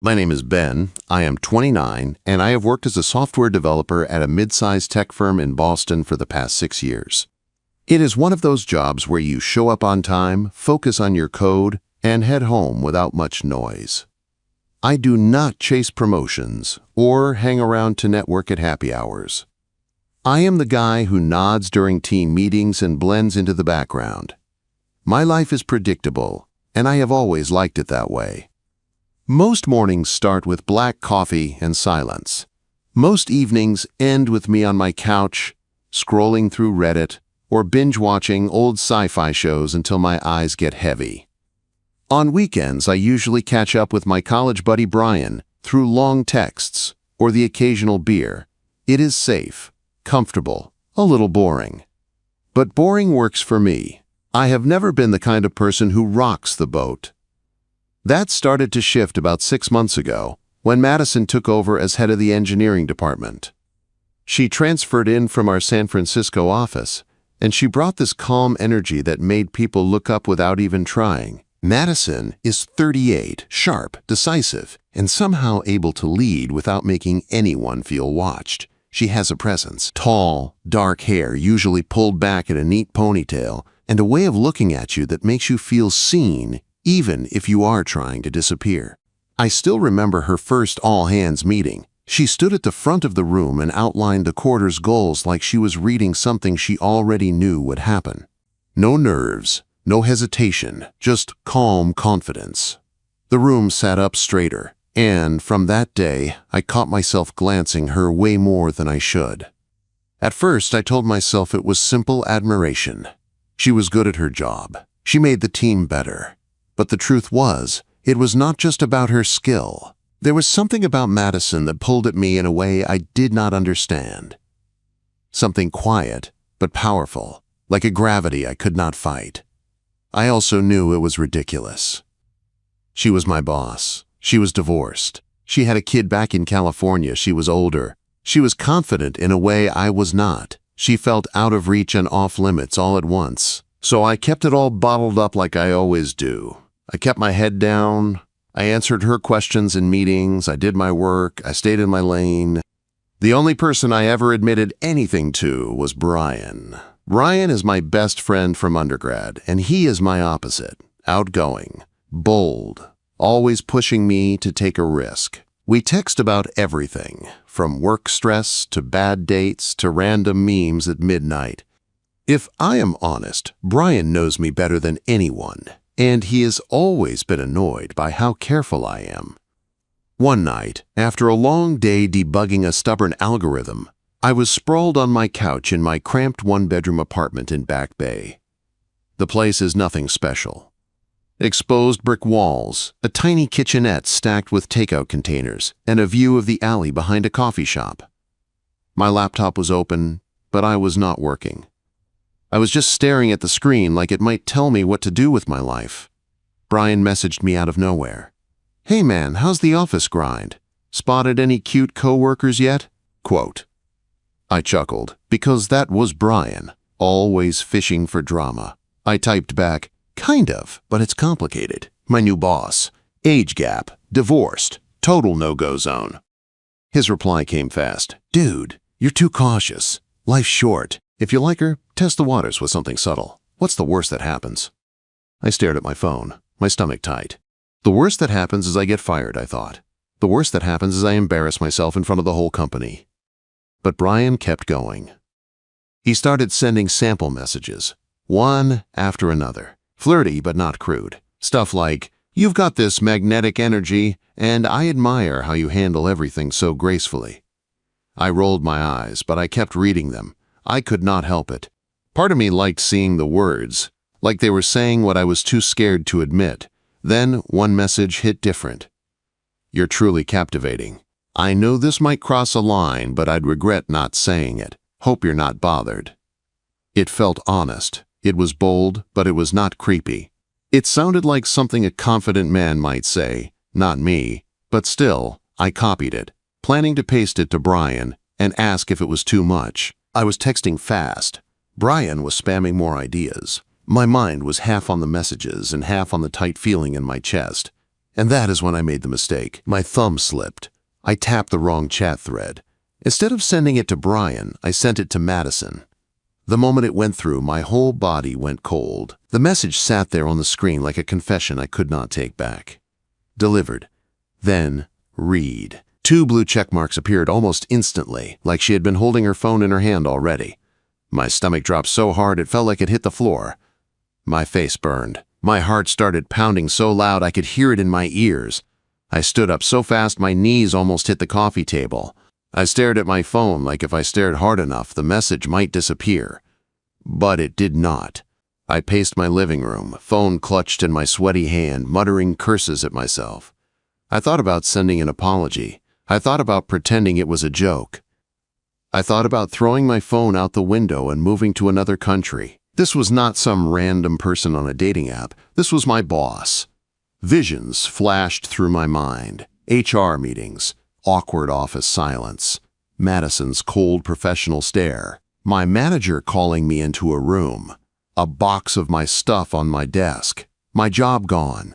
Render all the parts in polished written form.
My name is Ben. I am 29, and I have worked as a software developer at a mid-sized tech firm in Boston for the past 6 years. It is one of those jobs where you show up on time, focus on your code, and head home without much noise. I do not chase promotions or hang around to network at happy hours. I am the guy who nods during team meetings and blends into the background. My life is predictable, and I have always liked it that way. Most mornings start with black coffee and silence. Most evenings end with me on my couch, scrolling through Reddit, or binge-watching old sci-fi shows until my eyes get heavy. On weekends, I usually catch up with my college buddy Brian through long texts or the occasional beer. It is safe, comfortable, a little boring. But boring works for me. I have never been the kind of person who rocks the boat. That started to shift about 6 months ago when Madison took over as head of the engineering department. She transferred in from our San Francisco office, and she brought this calm energy that made people look up without even trying. Madison is 38, sharp, decisive, and somehow able to lead without making anyone feel watched. She has a presence, tall, dark hair usually pulled back in a neat ponytail, and a way of looking at you that makes you feel seen even if you are trying to disappear. I still remember her first all-hands meeting. She stood at the front of the room and outlined the quarter's goals like she was reading something she already knew would happen. No nerves. No hesitation, just calm confidence. The room sat up straighter, and from that day, I caught myself glancing her way more than I should. At first, I told myself it was simple admiration. She was good at her job. She made the team better. But the truth was, it was not just about her skill. There was something about Madison that pulled at me in a way I did not understand. Something quiet, but powerful, like a gravity I could not fight. I also knew it was ridiculous. She was my boss. She was divorced. She had a kid back in California. She was older. She was confident in a way I was not. She felt out of reach and off limits all at once. So I kept it all bottled up like I always do. I kept my head down. I answered her questions in meetings. I did my work. I stayed in my lane. The only person I ever admitted anything to was Brian. Ryan is my best friend from undergrad, and he is my opposite, outgoing, bold, always pushing me to take a risk. We text about everything, from work stress to bad dates to random memes at midnight. If I am honest, Brian knows me better than anyone, and he has always been annoyed by how careful I am. One night, after a long day debugging a stubborn algorithm, I was sprawled on my couch in my cramped one-bedroom apartment in Back Bay. The place is nothing special. Exposed brick walls, a tiny kitchenette stacked with takeout containers, and a view of the alley behind a coffee shop. My laptop was open, but I was not working. I was just staring at the screen like it might tell me what to do with my life. Brian messaged me out of nowhere. "Hey man, how's the office grind? Spotted any cute coworkers yet?" Quote. I chuckled, because that was Brian, always fishing for drama. I typed back, "Kind of, but it's complicated. My new boss. Age gap. Divorced. Total no-go zone." His reply came fast. "Dude, you're too cautious. Life's short. If you like her, test the waters with something subtle. What's the worst that happens?" I stared at my phone, my stomach tight. The worst that happens is I get fired, I thought. The worst that happens is I embarrass myself in front of the whole company. But Brian kept going. He started sending sample messages, one after another, flirty but not crude. Stuff like, "You've got this magnetic energy, and I admire how you handle everything so gracefully." I rolled my eyes, but I kept reading them. I could not help it. Part of me liked seeing the words, like they were saying what I was too scared to admit. Then one message hit different. "You're truly captivating. I know this might cross a line, but I'd regret not saying it. Hope you're not bothered." It felt honest. It was bold, but it was not creepy. It sounded like something a confident man might say, not me, but still, I copied it, planning to paste it to Brian and ask if it was too much. I was texting fast. Brian was spamming more ideas. My mind was half on the messages and half on the tight feeling in my chest. And that is when I made the mistake. My thumb slipped. I tapped the wrong chat thread. Instead of sending it to Brian, I sent it to Madison. The moment it went through, my whole body went cold. The message sat there on the screen like a confession I could not take back. Delivered. Then, read. 2 blue check marks appeared almost instantly, like she had been holding her phone in her hand already. My stomach dropped so hard it felt like it hit the floor. My face burned. My heart started pounding so loud I could hear it in my ears. I stood up so fast my knees almost hit the coffee table. I stared at my phone like if I stared hard enough, the message might disappear. But it did not. I paced my living room, phone clutched in my sweaty hand, muttering curses at myself. I thought about sending an apology. I thought about pretending it was a joke. I thought about throwing my phone out the window and moving to another country. This was not some random person on a dating app. This was my boss. Visions flashed through my mind. HR meetings, awkward office silence, Madison's cold professional stare, my manager calling me into a room, a box of my stuff on my desk, my job gone.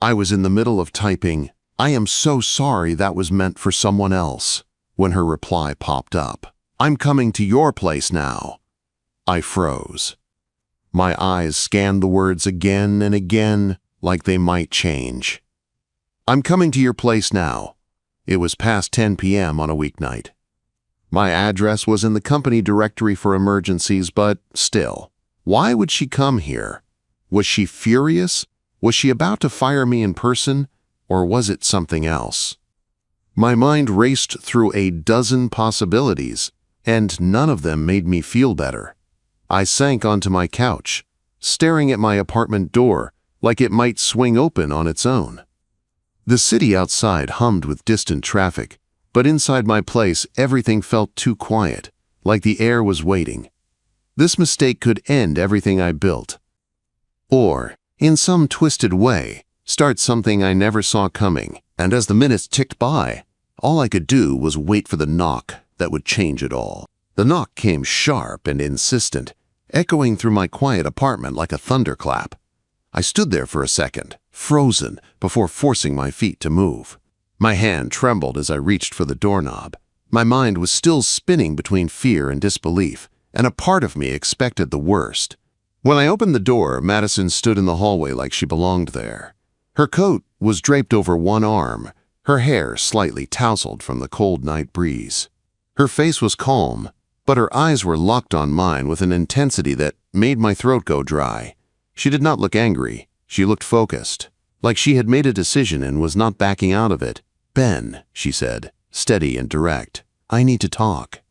I was in the middle of typing, "I am so sorry that was meant for someone else," when her reply popped up. "I'm coming to your place now." I froze. My eyes scanned the words again and again, like they might change. "I'm coming to your place now." It was past 10 p.m. on a weeknight. My address was in the company directory for emergencies, but still, why would she come here? Was she furious? Was she about to fire me in person? Or was it something else? My mind raced through a dozen possibilities, and none of them made me feel better. I sank onto my couch, staring at my apartment door like it might swing open on its own. The city outside hummed with distant traffic, but inside my place everything felt too quiet, like the air was waiting. This mistake could end everything I built. Or, in some twisted way, start something I never saw coming, and as the minutes ticked by, all I could do was wait for the knock that would change it all. The knock came sharp and insistent, echoing through my quiet apartment like a thunderclap. I stood there for a second, frozen, before forcing my feet to move. My hand trembled as I reached for the doorknob. My mind was still spinning between fear and disbelief, and a part of me expected the worst. When I opened the door, Madison stood in the hallway like she belonged there. Her coat was draped over one arm, her hair slightly tousled from the cold night breeze. Her face was calm, but her eyes were locked on mine with an intensity that made my throat go dry. She did not look angry. She looked focused, like she had made a decision and was not backing out of it. "Ben," she said, steady and direct, "I need to talk."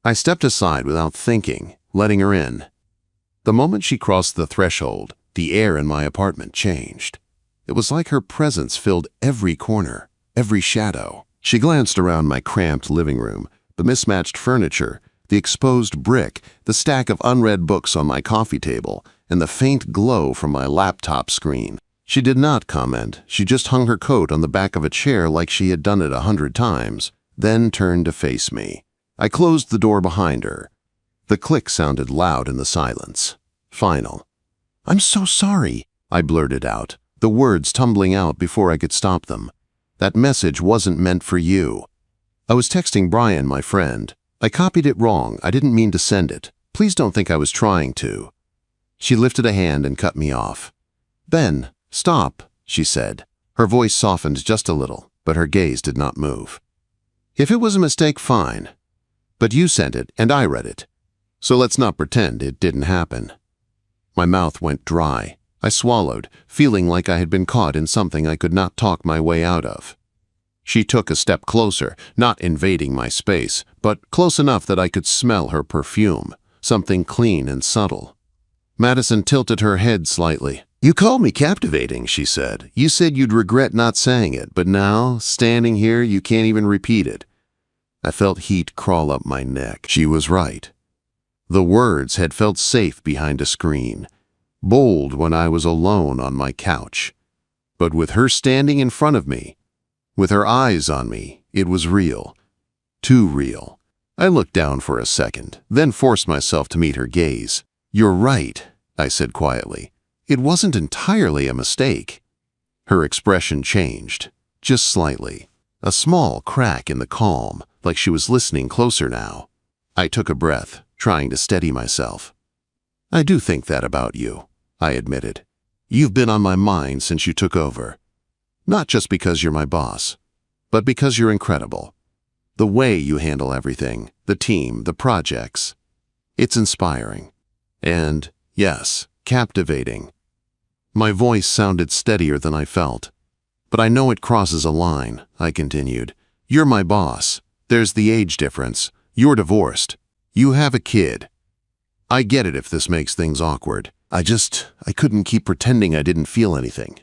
I stepped aside without thinking, letting her in. The moment she crossed the threshold, the air in my apartment changed. It was like her presence filled every corner, every shadow. She glanced around my cramped living room, the mismatched furniture, the exposed brick, the stack of unread books on my coffee table, and the faint glow from my laptop screen. She did not comment. She just hung her coat on the back of a chair like she had done it 100 times, then turned to face me. I closed the door behind her. The click sounded loud in the silence. Final. "I'm so sorry," I blurted out, the words tumbling out before I could stop them. "That message wasn't meant for you." I was texting Brian, my friend. "I copied it wrong. I didn't mean to send it. Please don't think I was trying to." She lifted a hand and cut me off. "Ben, stop," she said. Her voice softened just a little, but her gaze did not move. "If it was a mistake, fine. But you sent it, and I read it. So let's not pretend it didn't happen." My mouth went dry. I swallowed, feeling like I had been caught in something I could not talk my way out of. She took a step closer, not invading my space, but close enough that I could smell her perfume, something clean and subtle. Madison tilted her head slightly. "You called me captivating," she said. "You said you'd regret not saying it, but now, standing here, you can't even repeat it." I felt heat crawl up my neck. She was right. The words had felt safe behind a screen, bold when I was alone on my couch. But with her standing in front of me, with her eyes on me, it was real. Too real. I looked down for a second, then forced myself to meet her gaze. "You're right," I said quietly. "It wasn't entirely a mistake." Her expression changed, just slightly. A small crack in the calm, like she was listening closer now. I took a breath, trying to steady myself. I do think that about you, I admitted. You've been on my mind since you took over. Not just because you're my boss, but because you're incredible. The way you handle everything, the team, the projects. It's inspiring. And, yes, captivating. My voice sounded steadier than I felt. But I know it crosses a line, I continued. You're my boss. There's the age difference. You're divorced. You have a kid. I get it if this makes things awkward. I couldn't keep pretending I didn't feel anything.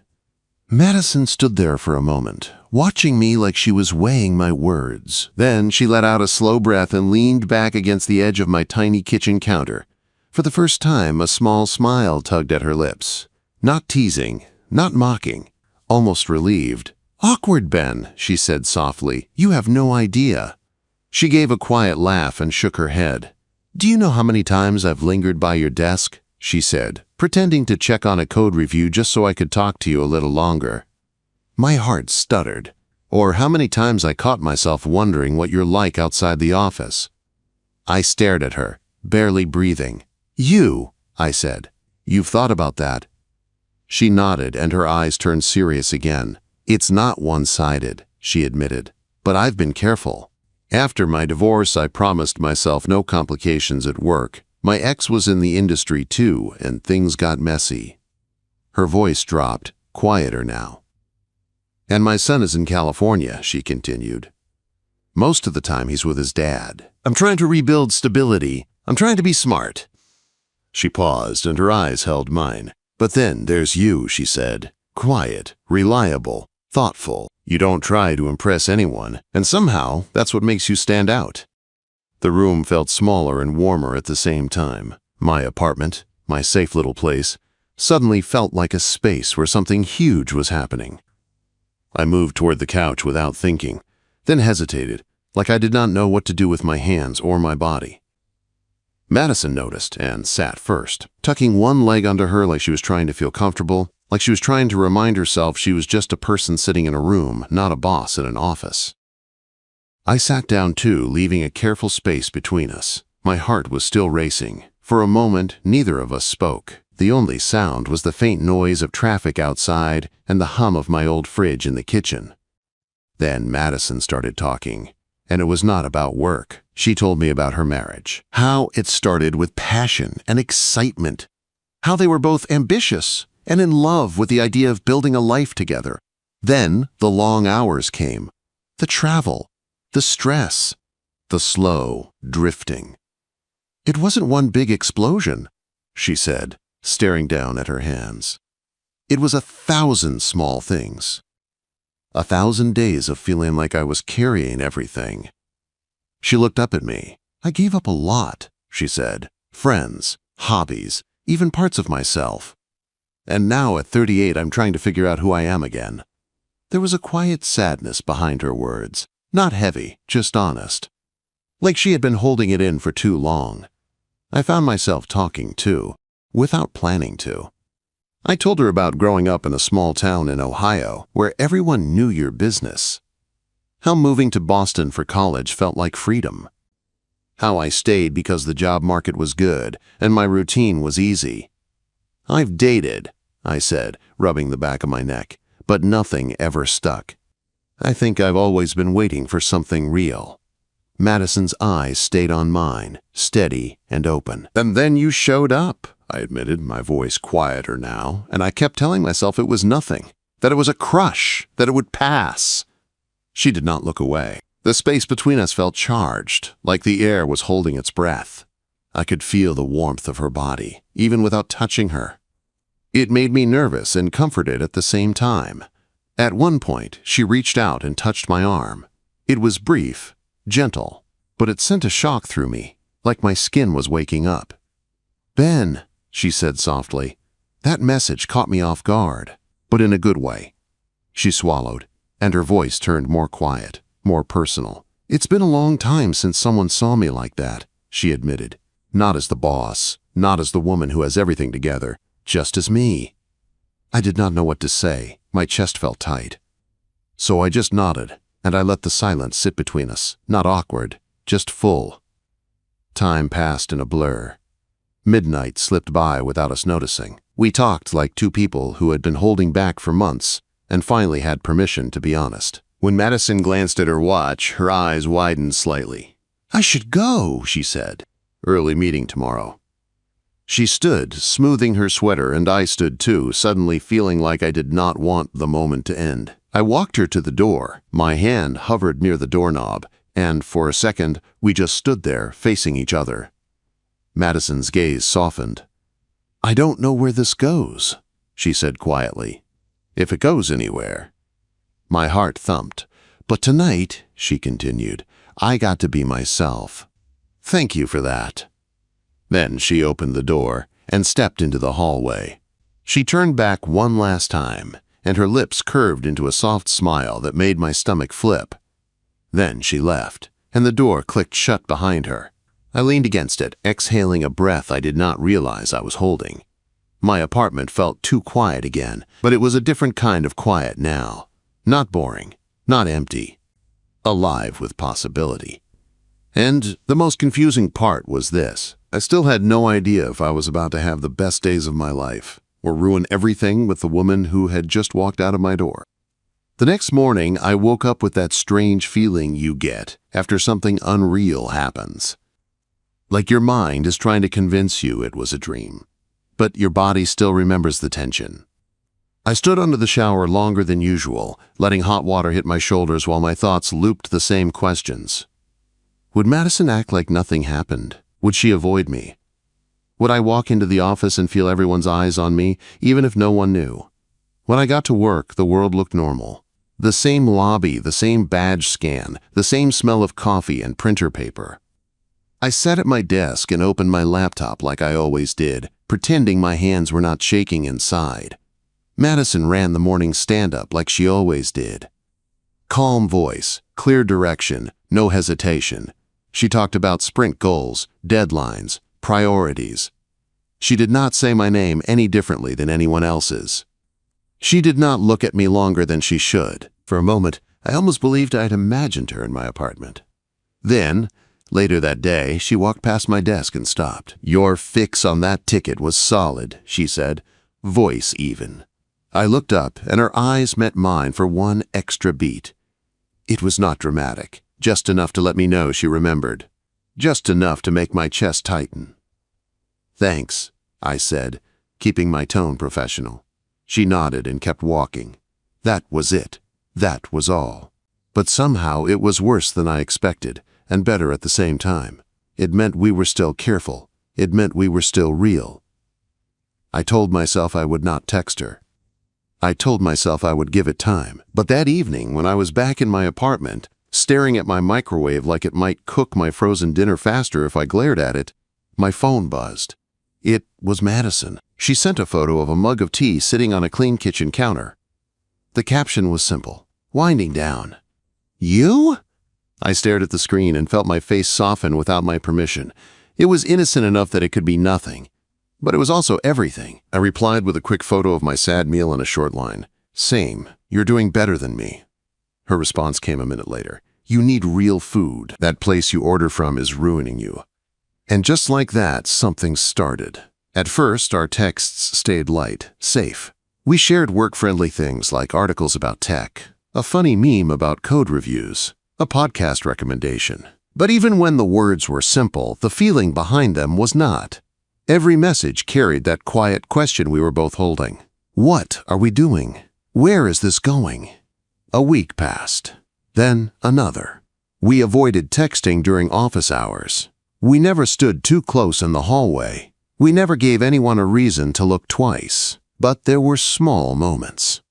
Madison stood there for a moment, watching me like she was weighing my words. Then she let out a slow breath and leaned back against the edge of my tiny kitchen counter. For the first time, a small smile tugged at her lips. Not teasing, not mocking, almost relieved. "Awkward, Ben," she said softly. "You have no idea." She gave a quiet laugh and shook her head. "Do you know how many times I've lingered by your desk?" she said, pretending to check on a code review just so I could talk to you a little longer. My heart stuttered. Or how many times I caught myself wondering what you're like outside the office. I stared at her, barely breathing. "You," I said. "You've thought about that?" She nodded and her eyes turned serious again. "It's not one-sided," she admitted, "but I've been careful. After my divorce, I promised myself no complications at work. My ex was in the industry too, and things got messy." Her voice dropped, quieter now. "And my son is in California," she continued. "Most of the time he's with his dad. I'm trying to rebuild stability. I'm trying to be smart." She paused and her eyes held mine. "But then there's you," she said. "Quiet, reliable, thoughtful. You don't try to impress anyone, and somehow that's what makes you stand out." The room felt smaller and warmer at the same time. My apartment, my safe little place, suddenly felt like a space where something huge was happening. I moved toward the couch without thinking, then hesitated, like I did not know what to do with my hands or my body. Madison noticed and sat first, tucking one leg under her like she was trying to feel comfortable, like she was trying to remind herself she was just a person sitting in a room, not a boss in an office. I sat down too, leaving a careful space between us. My heart was still racing. For a moment, neither of us spoke. The only sound was the faint noise of traffic outside and the hum of my old fridge in the kitchen. Then Madison started talking, and it was not about work. She told me about her marriage, how it started with passion and excitement, how they were both ambitious and in love with the idea of building a life together. Then the long hours came, the travel, the stress, the slow drifting. "It wasn't one big explosion," she said, staring down at her hands. "It was 1,000 small things. 1,000 days of feeling like I was carrying everything." She looked up at me. "I gave up a lot," she said. "Friends, hobbies, even parts of myself. And now at 38, I'm trying to figure out who I am again." There was a quiet sadness behind her words. Not heavy, just honest. Like she had been holding it in for too long. I found myself talking too, without planning to. I told her about growing up in a small town in Ohio where everyone knew your business. How moving to Boston for college felt like freedom. How I stayed because the job market was good and my routine was easy. "I've dated," I said, rubbing the back of my neck, "but nothing ever stuck. I think I've always been waiting for something real." Madison's eyes stayed on mine, steady and open. "And then you showed up," I admitted, my voice quieter now, and I kept telling myself it was nothing, that it was a crush, that it would pass. She did not look away. The space between us felt charged, like the air was holding its breath. I could feel the warmth of her body, even without touching her. It made me nervous and comforted at the same time. At one point, she reached out and touched my arm. It was brief, gentle, but it sent a shock through me, like my skin was waking up. "Ben," she said softly, "that message caught me off guard, but in a good way." She swallowed, and her voice turned more quiet, more personal. "It's been a long time since someone saw me like that," she admitted. "Not as the boss, not as the woman who has everything together, just as me." I did not know what to say. My chest felt tight. So I just nodded, and I let the silence sit between us, not awkward, just full. Time passed in a blur. Midnight slipped by without us noticing. We talked like two people who had been holding back for months and finally had permission to be honest. When Madison glanced at her watch, her eyes widened slightly. "I should go," she said. "Early meeting tomorrow." She stood, smoothing her sweater, and I stood too, suddenly feeling like I did not want the moment to end. I walked her to the door. My hand hovered near the doorknob, and for a second, we just stood there, facing each other. Madison's gaze softened. "I don't know where this goes," she said quietly. "If it goes anywhere." My heart thumped. "But tonight," she continued, "I got to be myself. Thank you for that." Then she opened the door and stepped into the hallway. She turned back one last time, and her lips curved into a soft smile that made my stomach flip. Then she left, and the door clicked shut behind her. I leaned against it, exhaling a breath I did not realize I was holding. My apartment felt too quiet again, but it was a different kind of quiet now. Not boring, not empty. Alive with possibility. And the most confusing part was this. I still had no idea if I was about to have the best days of my life, or ruin everything with the woman who had just walked out of my door. The next morning, I woke up with that strange feeling you get after something unreal happens. Like your mind is trying to convince you it was a dream, but your body still remembers the tension. I stood under the shower longer than usual, letting hot water hit my shoulders while my thoughts looped the same questions. Would Madison act like nothing happened? Would she avoid me? Would I walk into the office and feel everyone's eyes on me, even if no one knew? When I got to work, the world looked normal. The same lobby, the same badge scan, the same smell of coffee and printer paper. I sat at my desk and opened my laptop like I always did, pretending my hands were not shaking inside. Madison ran the morning stand-up like she always did. Calm voice, clear direction, no hesitation. She talked about sprint goals, deadlines, priorities. She did not say my name any differently than anyone else's. She did not look at me longer than she should. For a moment, I almost believed I had imagined her in my apartment. Then, later that day, she walked past my desk and stopped. "Your fix on that ticket was solid," she said, voice even. I looked up, and her eyes met mine for one extra beat. It was not dramatic. Just enough to let me know she remembered. Just enough to make my chest tighten. "Thanks," I said, keeping my tone professional. She nodded and kept walking. That was it. That was all. But somehow it was worse than I expected, and better at the same time. It meant we were still careful. It meant we were still real. I told myself I would not text her. I told myself I would give it time. But that evening, when I was back in my apartment, staring at my microwave like it might cook my frozen dinner faster if I glared at it, my phone buzzed. It was Madison. She sent a photo of a mug of tea sitting on a clean kitchen counter. The caption was simple, "Winding down." "You?" I stared at the screen and felt my face soften without my permission. It was innocent enough that it could be nothing. But it was also everything. I replied with a quick photo of my sad meal and a short line. "Same. You're doing better than me." Her response came a minute later. "You need real food. That place you order from is ruining you." And just like that, something started. At first, our texts stayed light, safe. We shared work-friendly things like articles about tech, a funny meme about code reviews, a podcast recommendation. But even when the words were simple, the feeling behind them was not. Every message carried that quiet question we were both holding. What are we doing? Where is this going? A week passed. Then another. We avoided texting during office hours. We never stood too close in the hallway. We never gave anyone a reason to look twice. But there were small moments.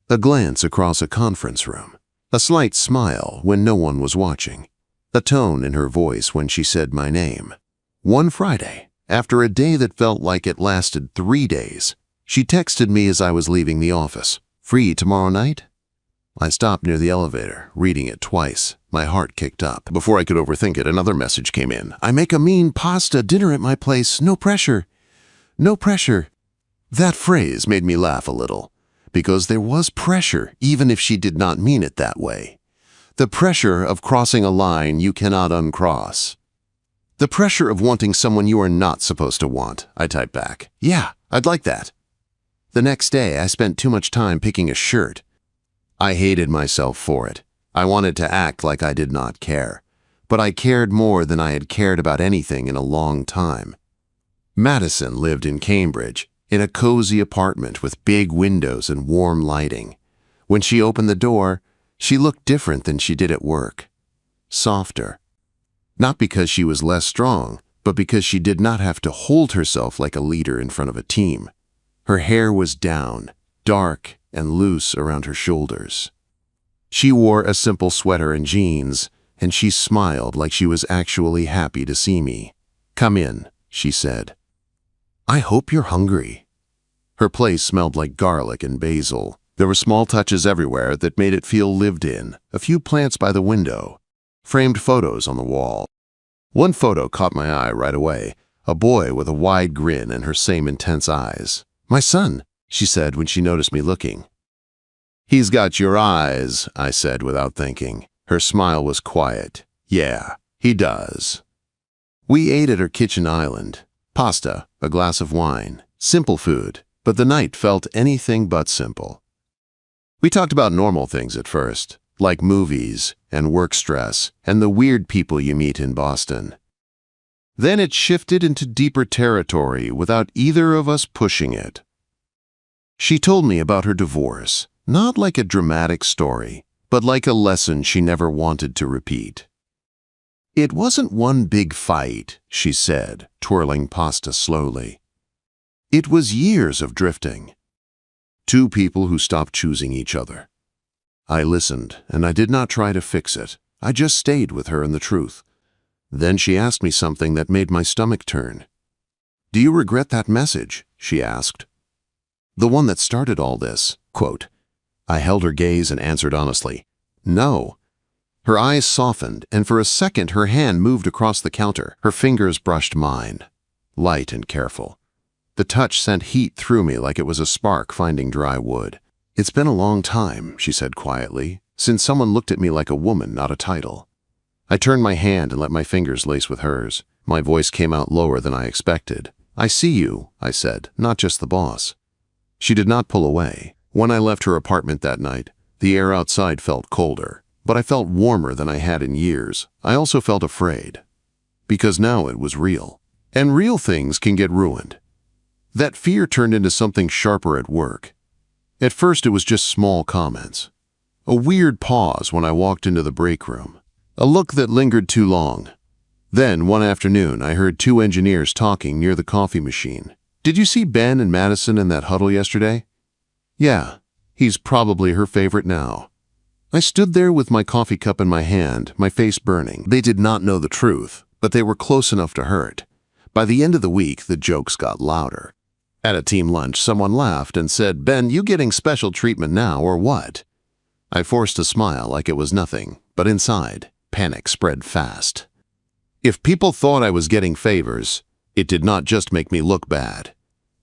A glance across a conference room. A slight smile when no one was watching. A tone in her voice when she said my name. One Friday, after a day that felt like it lasted 3 days, she texted me as I was leaving the office. "Free tomorrow night?" I stopped near the elevator, reading it twice. My heart kicked up. Before I could overthink it, another message came in. "I make a mean pasta dinner at my place. No pressure. No pressure." That phrase made me laugh a little, because there was pressure, even if she did not mean it that way. The pressure of crossing a line you cannot uncross. The pressure of wanting someone you are not supposed to want, I typed back. Yeah, I'd like that. The next day, I spent too much time picking a shirt. I hated myself for it. I wanted to act like I did not care. But I cared more than I had cared about anything in a long time. Madison lived in Cambridge, in a cozy apartment with big windows and warm lighting. When she opened the door, she looked different than she did at work. Softer. Not because she was less strong, but because she did not have to hold herself like a leader in front of a team. Her hair was down, dark and loose around her shoulders. She wore a simple sweater and jeans, and she smiled like she was actually happy to see me. "Come in," she said. "I hope you're hungry." Her place smelled like garlic and basil. There were small touches everywhere that made it feel lived in. A few plants by the window, framed photos on the wall. One photo caught my eye right away, a boy with a wide grin and her same intense eyes. "My son," she said when she noticed me looking. "He's got your eyes," I said without thinking. Her smile was quiet. "Yeah, he does." We ate at her kitchen island. Pasta, a glass of wine, simple food, but the night felt anything but simple. We talked about normal things at first, like movies and work stress and the weird people you meet in Boston. Then it shifted into deeper territory without either of us pushing it. She told me about her divorce, not like a dramatic story, but like a lesson she never wanted to repeat. "It wasn't one big fight," she said, twirling pasta slowly. "It was years of drifting. Two people who stopped choosing each other." I listened, and I did not try to fix it. I just stayed with her in the truth. Then she asked me something that made my stomach turn. "Do you regret that message?" she asked. "The one that started all this." Quote. I held her gaze and answered honestly, "No." Her eyes softened, and for a second her hand moved across the counter. Her fingers brushed mine, light and careful. The touch sent heat through me like it was a spark finding dry wood. "It's been a long time," she said quietly, "since someone looked at me like a woman, not a title." I turned my hand and let my fingers lace with hers. My voice came out lower than I expected. "I see you," I said, "not just the boss." She did not pull away. When I left her apartment that night, the air outside felt colder, but I felt warmer than I had in years. I also felt afraid, because now it was real. And real things can get ruined. That fear turned into something sharper at work. At first it was just small comments. A weird pause when I walked into the break room. A look that lingered too long. Then, one afternoon, I heard two engineers talking near the coffee machine. "Did you see Ben and Madison in that huddle yesterday?" "Yeah, he's probably her favorite now." I stood there with my coffee cup in my hand, my face burning. They did not know the truth, but they were close enough to hurt. By the end of the week, the jokes got louder. At a team lunch, someone laughed and said, "Ben, you getting special treatment now, or what?" I forced a smile like it was nothing, but inside, panic spread fast. If people thought I was getting favors, it did not just make me look bad.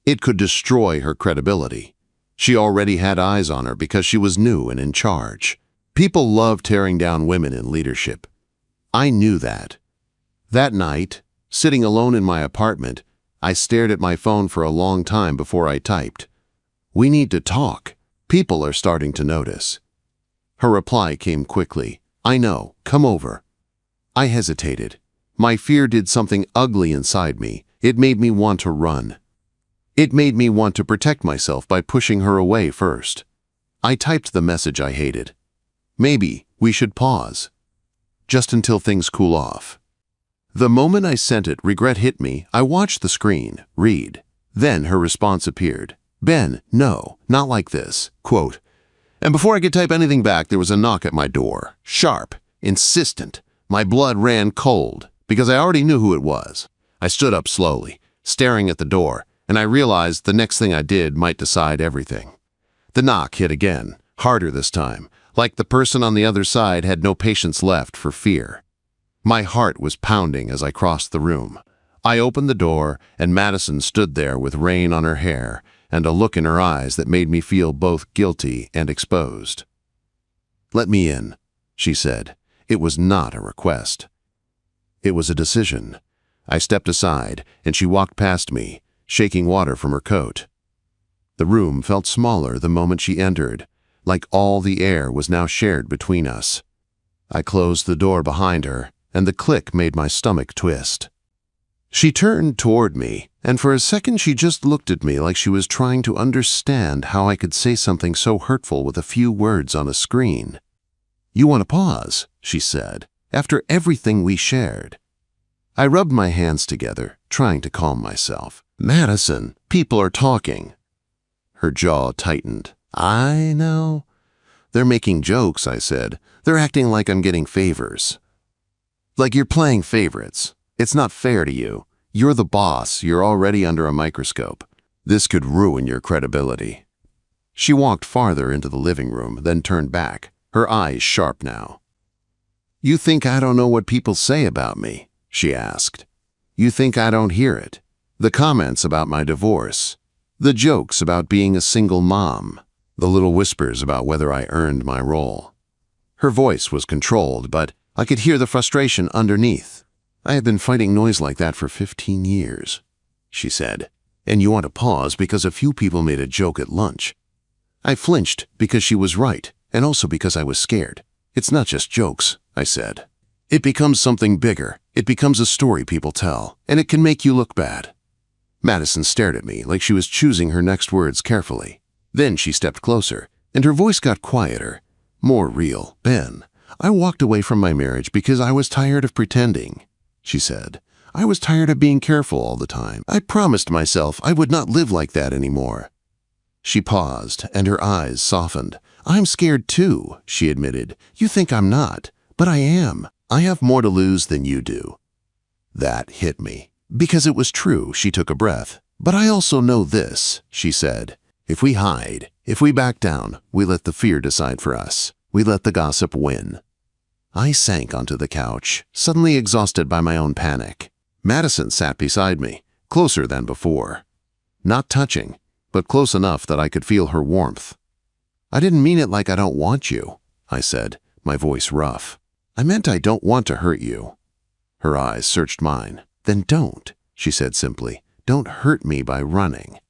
It could destroy her credibility. She already had eyes on her because she was new and in charge. People love tearing down women in leadership. I knew that. That night, sitting alone in my apartment, I stared at my phone for a long time before I typed, "We need to talk. People are starting to notice." Her reply came quickly, "I know, come over." I hesitated. My fear did something ugly inside me. It made me want to run. It made me want to protect myself by pushing her away first. I typed the message I hated. "Maybe we should pause. Just until things cool off." The moment I sent it, regret hit me. I watched the screen, read. Then her response appeared. "Ben, no, not like this." Quote, and before I could type anything back, there was a knock at my door. Sharp, insistent. My blood ran cold, because I already knew who it was. I stood up slowly, staring at the door, and I realized the next thing I did might decide everything. The knock hit again, harder this time, like the person on the other side had no patience left for fear. My heart was pounding as I crossed the room. I opened the door, and Madison stood there with rain on her hair and a look in her eyes that made me feel both guilty and exposed. "Let me in," she said. It was not a request. It was a decision. I stepped aside, and she walked past me, shaking water from her coat. The room felt smaller the moment she entered, like all the air was now shared between us. I closed the door behind her, and the click made my stomach twist. She turned toward me, and for a second she just looked at me like she was trying to understand how I could say something so hurtful with a few words on a screen. "You want to pause," she said, "after everything we shared." I rubbed my hands together, trying to calm myself. "Madison, people are talking." Her jaw tightened. "I know. They're making jokes," I said. "They're acting like I'm getting favors. Like you're playing favorites. It's not fair to you. You're the boss. You're already under a microscope. This could ruin your credibility." She walked farther into the living room, then turned back, her eyes sharp now. "You think I don't know what people say about me?" she asked. "You think I don't hear it? The comments about my divorce, the jokes about being a single mom, the little whispers about whether I earned my role." Her voice was controlled, but I could hear the frustration underneath. "I have been fighting noise like that for 15 years, she said. "And you want to pause because a few people made a joke at lunch." I flinched because she was right, and also because I was scared. "It's not just jokes," I said. "It becomes something bigger. It becomes a story people tell, and it can make you look bad." Madison stared at me like she was choosing her next words carefully. Then she stepped closer, and her voice got quieter, more real. "Ben, I walked away from my marriage because I was tired of pretending," she said. "I was tired of being careful all the time. I promised myself I would not live like that anymore." She paused, and her eyes softened. "I'm scared too," she admitted. "You think I'm not, but I am. I have more to lose than you do." That hit me. Because it was true. She took a breath. "But I also know this," she said. "If we hide, if we back down, we let the fear decide for us. We let the gossip win." I sank onto the couch, suddenly exhausted by my own panic. Madison sat beside me, closer than before. Not touching, but close enough that I could feel her warmth. "I didn't mean it like I don't want you," I said, my voice rough. "I meant I don't want to hurt you." Her eyes searched mine. "Then don't," she said simply. "Don't hurt me by running."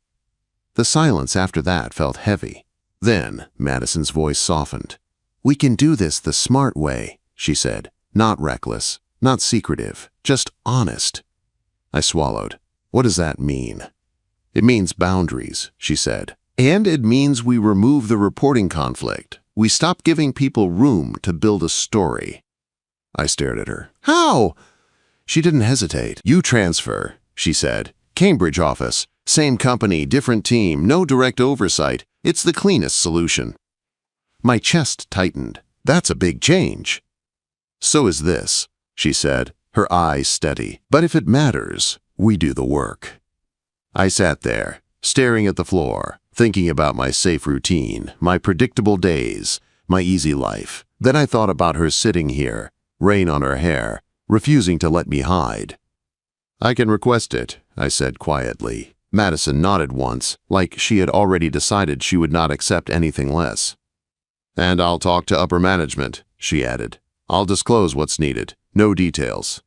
The silence after that felt heavy. Then Madison's voice softened. "We can do this the smart way," she said. "Not reckless, not secretive, just honest." I swallowed. "What does that mean?" "It means boundaries," she said. "And it means we remove the reporting conflict. We stop giving people room to build a story." I stared at her. "How?" She didn't hesitate. "You transfer," she said. "Cambridge office. Same company, different team, no direct oversight. It's the cleanest solution." My chest tightened. "That's a big change." "So is this," she said, her eyes steady. "But if it matters, we do the work." I sat there, staring at the floor, thinking about my safe routine, my predictable days, my easy life. Then I thought about her sitting here, rain on her hair, refusing to let me hide. "I can request it," I said quietly. Madison nodded once, like she had already decided she would not accept anything less. "And I'll talk to upper management," she added. "I'll disclose what's needed. No details.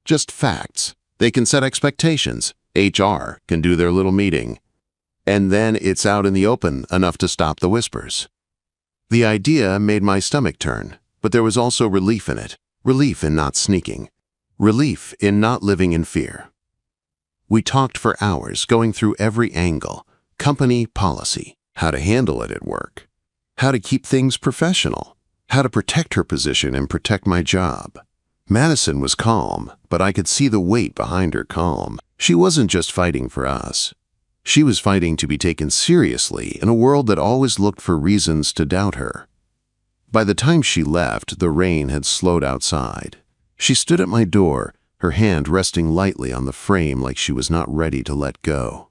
Just facts. They can set expectations. HR can do their little meeting. And then it's out in the open enough to stop the whispers." The idea made my stomach turn, but there was also relief in it. Relief in not sneaking. Relief in not living in fear. We talked for hours, going through every angle. Company policy. How to handle it at work. How to keep things professional. How to protect her position and protect my job. Madison was calm, but I could see the weight behind her calm. She wasn't just fighting for us. She was fighting to be taken seriously in a world that always looked for reasons to doubt her. By the time she left, the rain had slowed outside. She stood at my door, her hand resting lightly on the frame like she was not ready to let go.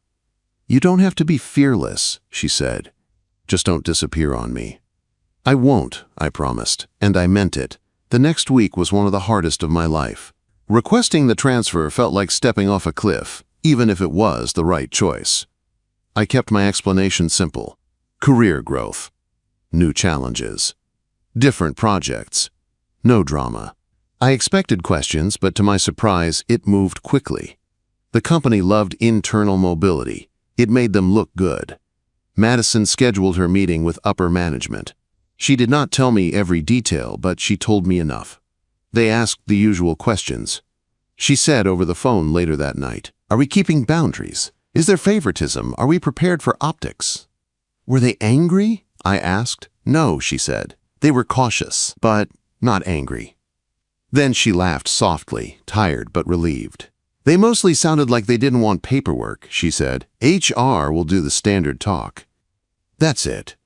"You don't have to be fearless," she said. "Just don't disappear on me." "I won't," I promised, and I meant it. The next week was one of the hardest of my life. Requesting the transfer felt like stepping off a cliff, even if it was the right choice. I kept my explanation simple. Career growth. New challenges. Different projects. No drama. I expected questions, but to my surprise, it moved quickly. The company loved internal mobility. It made them look good. Madison scheduled her meeting with upper management. She did not tell me every detail, but she told me enough. They asked the usual questions. She said over the phone later that night, "Are we keeping boundaries? Is there favoritism? Are we prepared for optics?" "Were they angry?" I asked. "No," she said. "They were cautious, but not angry." Then she laughed softly, tired but relieved. "They mostly sounded like they didn't want paperwork," she said. "HR will do the standard talk." That's it.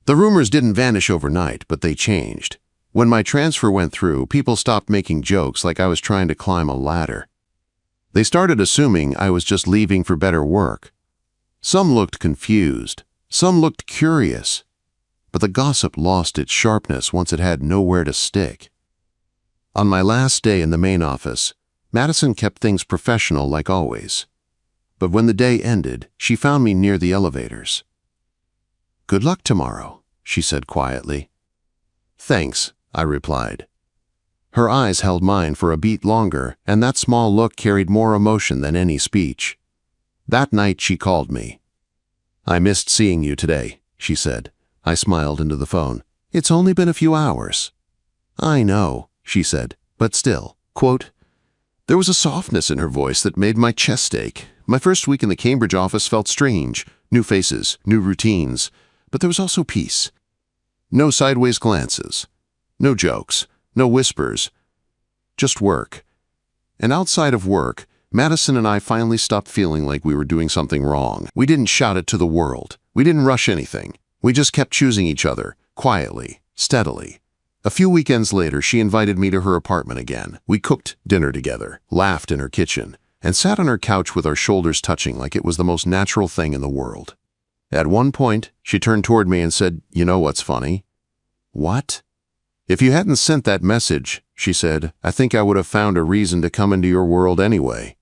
The rumors didn't vanish overnight, but they changed. When my transfer went through, people stopped making jokes like I was trying to climb a ladder. They started assuming I was just leaving for better work. Some looked confused. Some looked curious. But the gossip lost its sharpness once it had nowhere to stick. On my last day in the main office, Madison kept things professional like always. But when the day ended, she found me near the elevators. "Good luck tomorrow," she said quietly. "Thanks," I replied. Her eyes held mine for a beat longer, and that small look carried more emotion than any speech. That night she called me. "I missed seeing you today," she said. I smiled into the phone. "It's only been a few hours." "I know," she said, "but still." Quote, there was a softness in her voice that made my chest ache. My first week in the Cambridge office felt strange. New faces, new routines. But there was also peace. No sideways glances. No jokes. No whispers. Just work. And outside of work, Madison and I finally stopped feeling like we were doing something wrong. We didn't shout it to the world. We didn't rush anything. We just kept choosing each other, quietly, steadily. A few weekends later, she invited me to her apartment again. We cooked dinner together, laughed in her kitchen, and sat on her couch with our shoulders touching like it was the most natural thing in the world. At one point, she turned toward me and said, "You know what's funny?" "What?" "If you hadn't sent that message," she said, "I think I would have found a reason to come into your world anyway."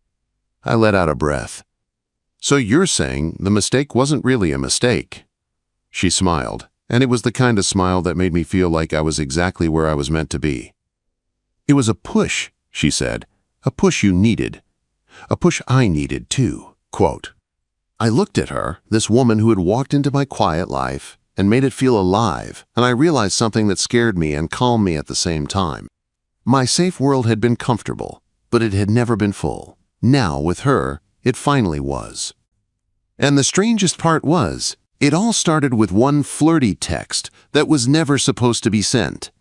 I let out a breath. "So you're saying the mistake wasn't really a mistake?" She smiled, and it was the kind of smile that made me feel like I was exactly where I was meant to be. "It was a push," she said, "a push you needed. A push I needed too." Quote, I looked at her, this woman who had walked into my quiet life, and made it feel alive, and I realized something that scared me and calmed me at the same time. My safe world had been comfortable, but it had never been full. Now, with her, it finally was. And the strangest part was, it all started with one flirty text that was never supposed to be sent.